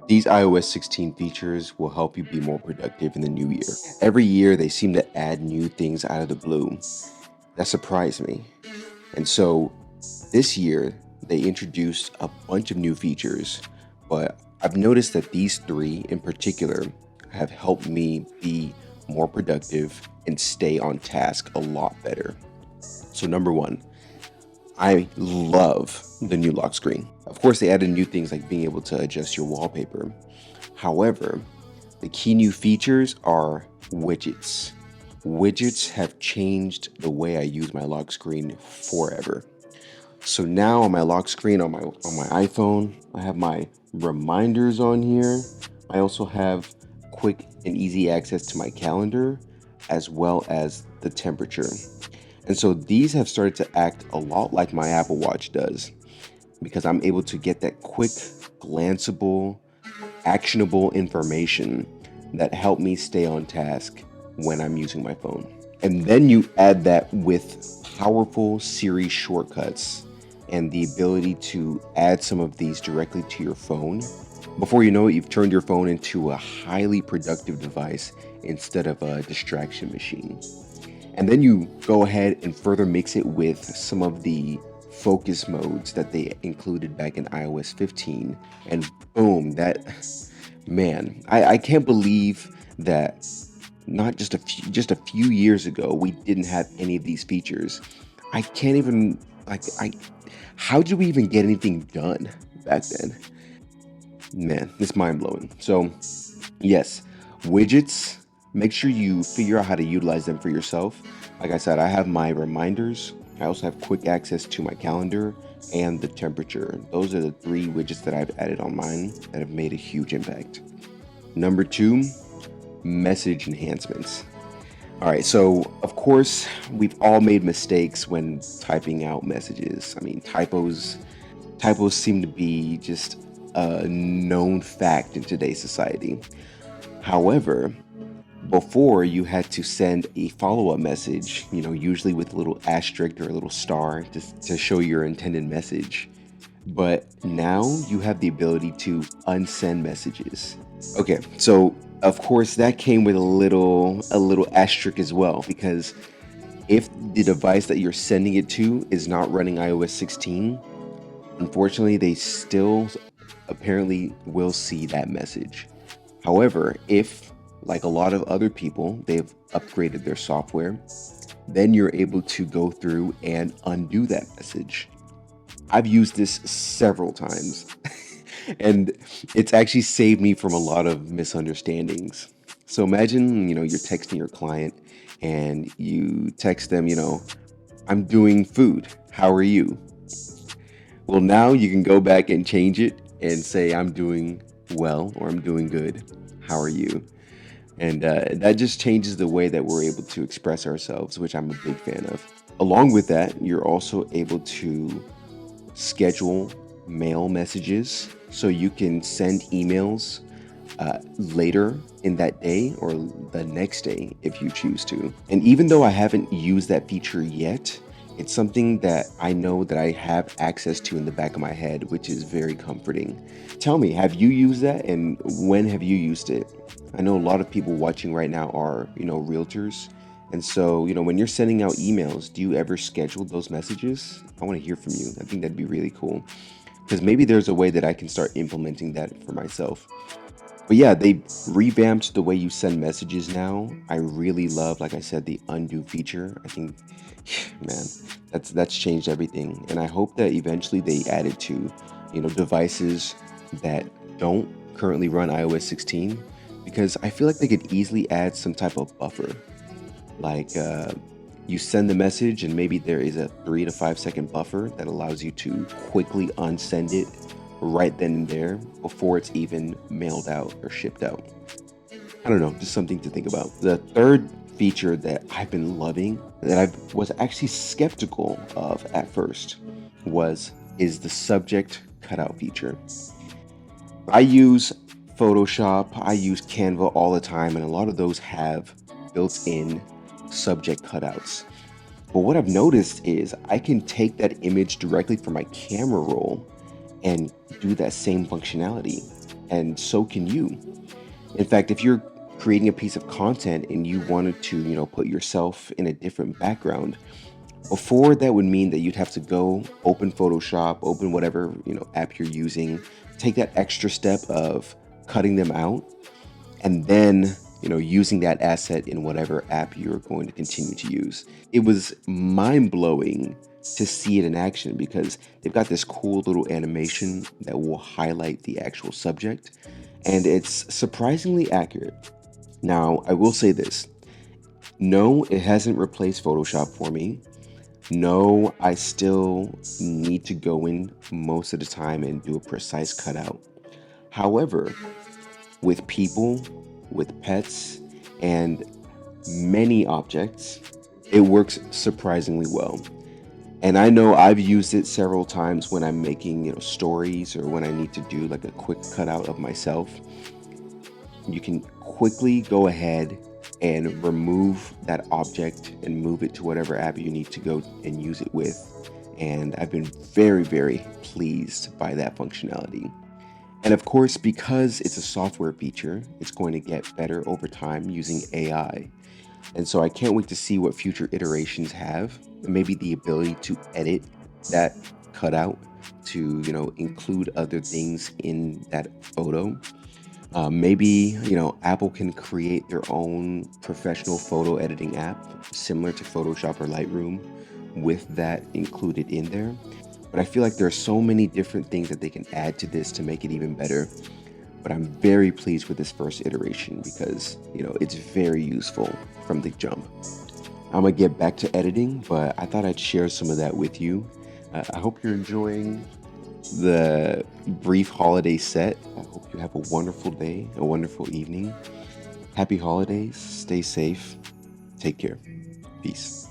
These iOS 16 features will help you be more productive in the new year. Every year, they seem to add new things out of the blue. That surprised me. And so this year, they introduced a bunch of new features, but I've noticed that these three in particular have helped me be more productive and stay on task a lot better. So, number one, I love the new lock screen. Of course, they added new things like being able to adjust your wallpaper. However, the key new features are widgets. Widgets have changed the way I use my lock screen forever. So now on my lock screen on my iPhone, I have my reminders on here. I also have quick and easy access to my calendar as well as the temperature. And so these have started to act a lot like my Apple Watch does because I'm able to get that quick, glanceable, actionable information that help me stay on task when I'm using my phone. And then you add that with powerful Siri shortcuts and the ability to add some of these directly to your phone. Before you know it, you've turned your phone into a highly productive device instead of a distraction machine. And then you go ahead and further mix it with some of the focus modes that they included back in iOS 15. And boom, I can't believe that not just a few years ago, we didn't have any of these features. I can't even, how did we even get anything done back then? Man, it's mind blowing. So yes, widgets, make sure you figure out how to utilize them for yourself. Like I said, I have my reminders. I also have quick access to my calendar and the temperature. Those are the three widgets that I've added on mine that have made a huge impact. Number two, message enhancements. All right, so of course, we've all made mistakes when typing out messages. I mean, typos seem to be just a known fact in today's society. However, before you had to send a follow-up message, usually with a little asterisk or a little star to show your intended message. But now you have the ability to unsend messages. Okay, so of course that came with a little asterisk as well, because if the device that you're sending it to is not running iOS 16, unfortunately they still apparently will see that message. However, if, like a lot of other people, they've upgraded their software, then you're able to go through and undo that message. I've used this several times and it's actually saved me from a lot of misunderstandings. So imagine, you're texting your client and you text them, I'm doing food. How are you? Well, now you can go back and change it and say, I'm doing well, or I'm doing good. How are you? And that just changes the way that we're able to express ourselves, which I'm a big fan of. Along with that, you're also able to schedule mail messages, so you can send emails later in that day or the next day if you choose to. And even though I haven't used that feature yet, it's something that I know that I have access to in the back of my head, which is very comforting. Tell me, have you used that, and when have you used it? I know a lot of people watching right now are, realtors. And so, when you're sending out emails, do you ever schedule those messages? I want to hear from you. I think that'd be really cool, because maybe there's a way that I can start implementing that for myself. But yeah, they revamped the way you send messages now. I really love, like I said, the undo feature. I think, man, that's changed everything. And I hope that eventually they add it to, devices that don't currently run iOS 16, because I feel like they could easily add some type of buffer. Like you send the message and maybe there is a 3 to 5 second buffer that allows you to quickly unsend it right then and there before it's even mailed out or shipped out. I don't know, just something to think about. The third feature that I've been loving, that I was actually skeptical of at first, is the subject cutout feature. I use Photoshop, I use Canva all the time, and a lot of those have built-in subject cutouts. But what I've noticed is I can take that image directly from my camera roll and do that same functionality. and so can you. In fact, if you're creating a piece of content and you wanted to, put yourself in a different background, before that would mean that you'd have to go open Photoshop, open whatever, app you're using, take that extra step of cutting them out and then using that asset in whatever app you're going to continue to use. It was mind-blowing to see it in action because they've got this cool little animation that will highlight the actual subject, and it's surprisingly accurate. Now, I will say this: no, it hasn't replaced Photoshop for me. No, I still need to go in most of the time and do a precise cutout. However, with people, with pets, and many objects, it works surprisingly well. And I know I've used it several times when I'm making, stories or when I need to do like a quick cutout of myself. You can quickly go ahead and remove that object and move it to whatever app you need to go and use it with. And I've been very, very pleased by that functionality. And of course, because it's a software feature, it's going to get better over time using AI. And so I can't wait to see what future iterations have. Maybe the ability to edit that cutout to, include other things in that photo. Maybe, Apple can create their own professional photo editing app similar to Photoshop or Lightroom with that included in there. But I feel like there are so many different things that they can add to this to make it even better. But I'm very pleased with this first iteration because, it's very useful from the jump. I'm gonna get back to editing, but I thought I'd share some of that with you. I hope you're enjoying the brief holiday set. I hope you have a wonderful day, a wonderful evening. Happy holidays. Stay safe. Take care. Peace.